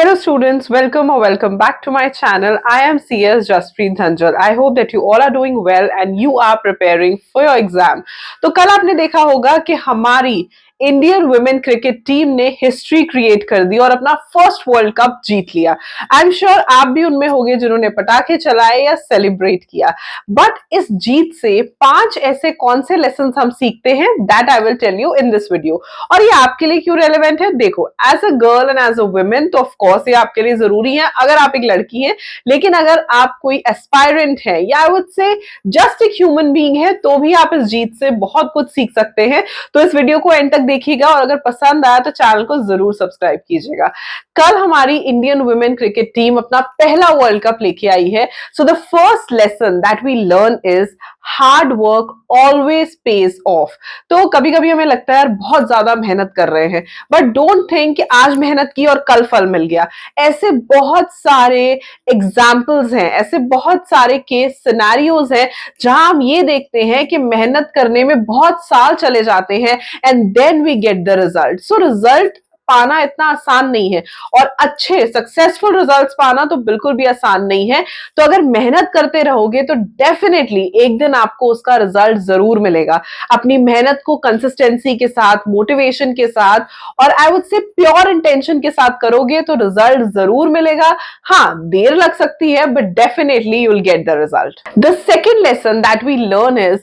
Hello students, welcome or welcome back to my channel. I am CS Jaspreet Dhanjal. I hope that you all are doing well and you are preparing for your exam. तो कल आपने देखा होगा कि हमारी Indian women cricket team ने history create कर दी और अपना फर्स्ट वर्ल्ड कप जीत लिया। आई एम श्योर आप भी उनमें होंगे जिन्होंने पटाखे चलाए या सेलिब्रेट किया। बट इस जीत से 5 ऐसे कौन से लेसन हम सीखते हैं, that I will tell you in this video. और ये आपके लिए क्यों रेलेवेंट है, देखो as a girl and as a women तो ऑफ कोर्स ये आपके लिए जरूरी है अगर आप एक लड़की हैं, लेकिन अगर आप कोई एस्पायरेंट है या आई वुड से जस्ट एक ह्यूमन बीइंग है तो भी आप इस जीत से बहुत कुछ सीख सकते हैं। तो इस वीडियो को एंड तक देखिएगा और अगर पसंद आया तो चैनल को जरूर सब्सक्राइब कीजिएगा। कल हमारी इंडियन वुमेन क्रिकेट टीम अपना पहला वर्ल्ड कप लेके आई है। So the first lesson that we learn is hard work always pays off. तो कभी कभी हमें लगता है यार बहुत ज्यादा मेहनत कर रहे हैं, बट डोंट थिंक कि आज मेहनत की और कल फल मिल गया। ऐसे बहुत सारे एग्जाम्पल्स हैं, ऐसे बहुत सारे केस सिनेरियोज हैं जहां हम ये देखते हैं कि मेहनत करने में बहुत साल चले जाते हैं and then we get the result. So result पाना इतना आसान नहीं है और अच्छे सक्सेसफुल रिजल्ट्स पाना तो बिल्कुल भी आसान नहीं है। तो अगर मेहनत करते रहोगे तो डेफिनेटली एक दिन आपको उसका रिजल्ट जरूर मिलेगा। अपनी मेहनत को कंसिस्टेंसी के साथ, मोटिवेशन के साथ और आई वुड से प्योर इंटेंशन के साथ करोगे तो रिजल्ट जरूर मिलेगा। हाँ, देर लग सकती है but definitely you will get the result. The second lesson that we learn is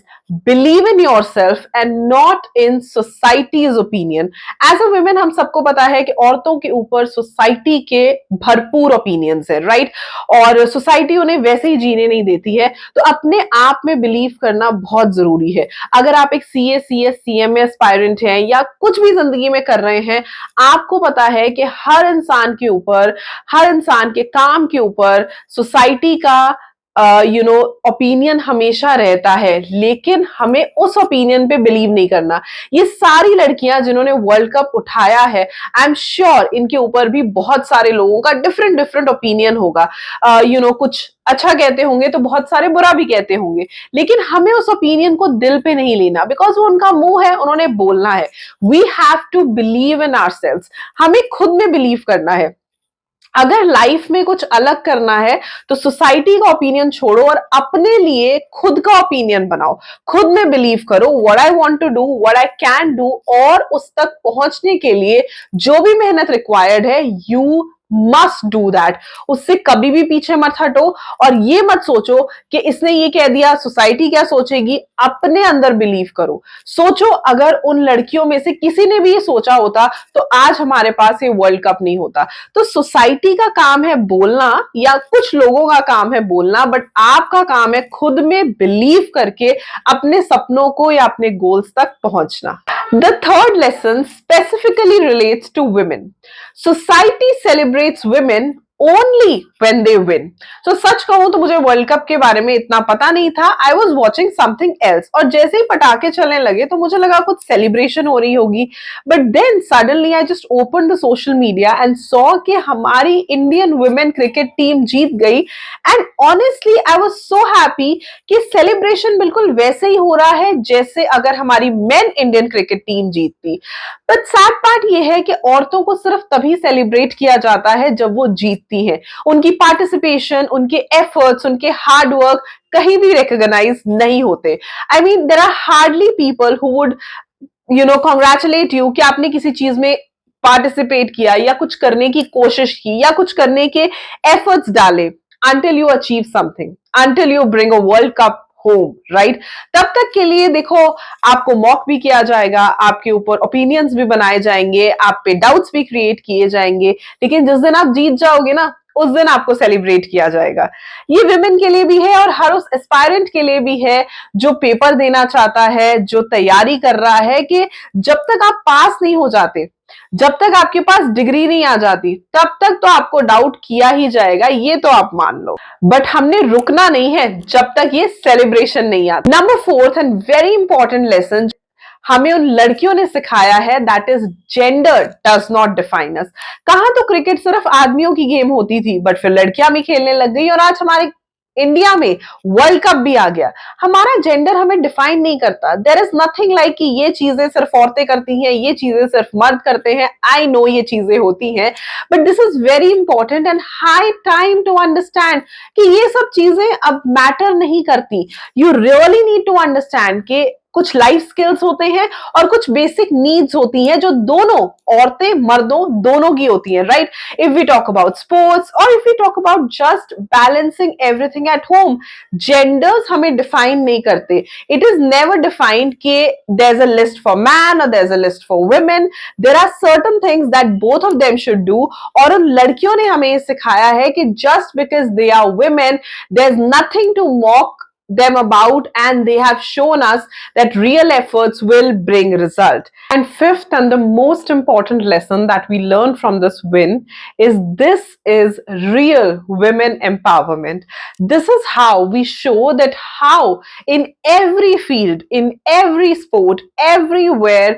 believe in your self and not in society's opinion. As a women हम सबको पता है कि औरतों के ऊपर सोसाइटी के भरपूर ओपिनियंस है, राइट? और सोसाइटी उन्हें वैसे ही जीने नहीं देती है। तो अपने आप में बिलीव करना बहुत जरूरी है। अगर आप एक सीए, सीएस, सीएमए एस्पायरेंट हैं या कुछ भी जिंदगी में कर रहे हैं, आपको पता है कि हर इंसान के ऊपर, हर इंसान के काम के ऊपर सोसाइटी का ओपिनियन हमेशा रहता है, लेकिन हमें उस ओपिनियन पे बिलीव नहीं करना। ये सारी लड़कियां जिन्होंने वर्ल्ड कप उठाया है, आई एम श्योर इनके ऊपर भी बहुत सारे लोगों का डिफरेंट डिफरेंट ओपिनियन होगा। कुछ अच्छा कहते होंगे तो बहुत सारे बुरा भी कहते होंगे, लेकिन हमें उस ओपिनियन को दिल पे नहीं लेना, बिकॉज वो उनका मुंह है, उन्होंने बोलना है। We have to believe in ourselves. हमें खुद में बिलीव करना है। अगर लाइफ में कुछ अलग करना है तो सोसाइटी का ओपिनियन छोड़ो और अपने लिए खुद का ओपिनियन बनाओ। खुद में बिलीव करो, what I want to do, what I can do, और उस तक पहुंचने के लिए जो भी मेहनत रिक्वायर्ड है, यू मस्ट डू दैट। उससे कभी भी पीछे मत हटो और ये मत सोचो कि इसने ये कह दिया, सोसाइटी क्या सोचेगी। अपने अंदर बिलीव करो। सोचो अगर उन लड़कियों में से किसी ने भी ये सोचा होता तो आज हमारे पास ये वर्ल्ड कप नहीं होता। तो सोसाइटी का काम है बोलना या कुछ लोगों का काम है बोलना, बट आपका काम है खुद में बिलीव करके अपने सपनों को या अपने गोल्स तक पहुंचना। The third lesson specifically relates to women. Society celebrates women only when they win. So सच कहूं तो मुझे वर्ल्ड कप के बारे में इतना पता नहीं था। I was watching something else और जैसे ही पटाखे चलने लगे तो मुझे लगा कुछ सेलिब्रेशन हो रही होगी, but then suddenly I just opened the social media and saw कि हमारी इंडियन वुमेन क्रिकेट टीम जीत गई and honestly I was so happy कि सेलिब्रेशन बिल्कुल वैसे ही हो रहा है जैसे अगर हमारी मेन इंडियन क्रिकेट टीम जीतती। बट सैड पार्ट ये है कि औरतों को सिर्फ तभी सेलिब्रेट किया जाता है जब वो जीतती हैं। उनकी पार्टिसिपेशन, उनके एफर्ट्स, उनके हार्ड वर्क कहीं भी रिकॉग्नाइज नहीं होते। I mean there are hardly people who would congratulate you कि आपने किसी चीज में पार्टिसिपेट किया या कुछ करने की कोशिश की या कुछ करने के एफर्ट्स डाले, until you achieve something, until you bring a world cup home, right? तब तक के लिए देखो आपको मॉक भी किया जाएगा, आपके ऊपर ओपिनियंस भी बनाए जाएंगे, आप पे डाउट्स भी क्रिएट किए जाएंगे, लेकिन जिस दिन आप जीत जाओगे ना, उस दिन आपको सेलिब्रेट किया जाएगा। ये विमेन के लिए भी है और हर उस एस्पायरेंट के लिए भी है जो पेपर देना चाहता है, जो तैयारी कर रहा है, कि जब तक आप पास नहीं हो जाते, जब तक आपके पास डिग्री नहीं आ जाती, तब तक तो आपको डाउट किया ही जाएगा, ये तो आप मान लो। बट हमने रुकना नहीं है जब तक ये सेलिब्रेशन नहीं आता। Number 4th and very important lesson हमें उन लड़कियों ने सिखाया है, that is gender does not define us. कहां तो क्रिकेट सिर्फ आदमियों की गेम होती थी, बट फिर लड़कियां भी खेलने लग गई और आज हमारे इंडिया में वर्ल्ड कप भी आ गया, हमारा जेंडर हमें डिफाइन नहीं करता। देयर इज नथिंग लाइक कि ये चीजें सिर्फ औरतें करती हैं, ये चीजें सिर्फ मर्द करते हैं। आई नो ये चीजें होती हैं, but this is very important and high time to understand कि ये सब चीजें अब मैटर नहीं करती। You really need to understand कि कुछ लाइफ स्किल्स होते हैं और कुछ बेसिक नीड्स होती हैं जो दोनों औरतें मर्दों दोनों की होती हैं, right? If we talk about sports और if we talk about just balancing everything at home, genders हमें डिफाइन नहीं करते। इट इज नेवर डिफाइंड कि there is a list for man और there is a list for women. There are certain things that both of them should do. और उन लड़कियों ने हमें ये सिखाया है कि just because they are women there is nothing to mock them about, and they have shown us that real efforts will bring result. And fifth and the most important lesson that we learn from this win is this is real women empowerment. This is how we show that how in every field, in every sport, everywhere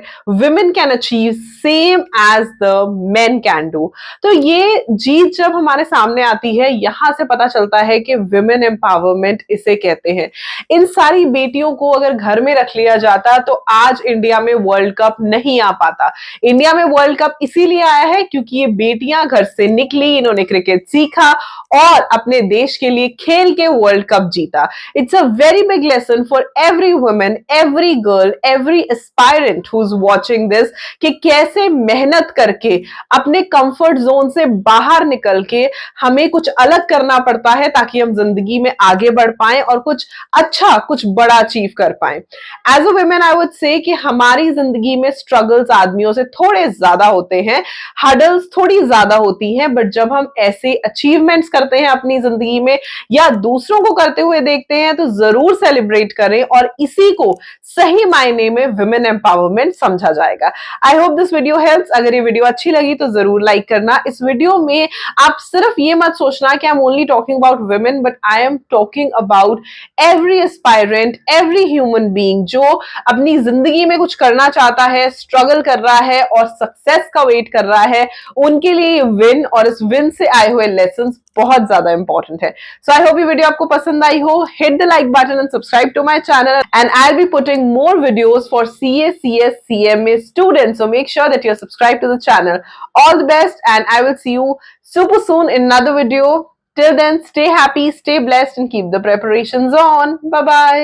women can achieve same as the men can do. तो ये जीत जब हमारे सामने आती है, यहां से पता चलता है कि women empowerment इसे कहते हैं। इन सारी बेटियों को अगर घर में रख लिया जाता तो आज इंडिया में वर्ल्ड कप नहीं आ पाता। इंडिया में वर्ल्ड कप इसीलिए आया है क्योंकि ये बेटियां घर से निकली, इन्होंने क्रिकेट सीखा और अपने देश के लिए खेल के वर्ल्ड कप जीता। It's a very big lesson for every women, every girl, every aspirant who is watching this कि कैसे मेहनत करके अपने कंफर्ट जोन से बाहर निकल के हमें कुछ अलग करना पड़ता है ताकि हम जिंदगी में आगे बढ़ पाएं और कुछ अच्छा, कुछ बड़ा अचीव कर पाएं। As a women I would say कि हमारी जिंदगी में स्ट्रगल्स आदमियों से थोड़े ज्यादा होते हैं, हर्डल्स थोड़ी ज्यादा होती हैं, बट जब हम ऐसे अचीवमेंट्स करते हैं अपनी जिंदगी में या दूसरों को करते हुए देखते हैं तो जरूर सेलिब्रेट करें और इसी को सही मायने में वुमेन एम्पावरमेंट समझा जाएगा। I hope this video helps. अगर ये वीडियो अच्छी लगी तो जरूर लाइक करना। इस वीडियो में आप सिर्फ ये मत सोचना कि I am only talking about women, but I am talking about every aspirant, every human being जो अपनी जिंदगी में कुछ करना चाहता है, स्ट्रगल कर रहा है और सक्सेस का वेट कर रहा है, उनके लिए विन और इस विन से आए हुए लेसन बहुत ज्यादा इंपॉर्टेंट है। सो आई होप ये वीडियो आपको पसंद आई हो। Hit the like button and subscribe to my channel and I will be putting more videos for CA, CS, CMA students. So make sure that you're subscribed to the channel. All the best and I will see you super soon in another video. Till then, stay happy, stay blessed and keep the preparations on. Bye bye.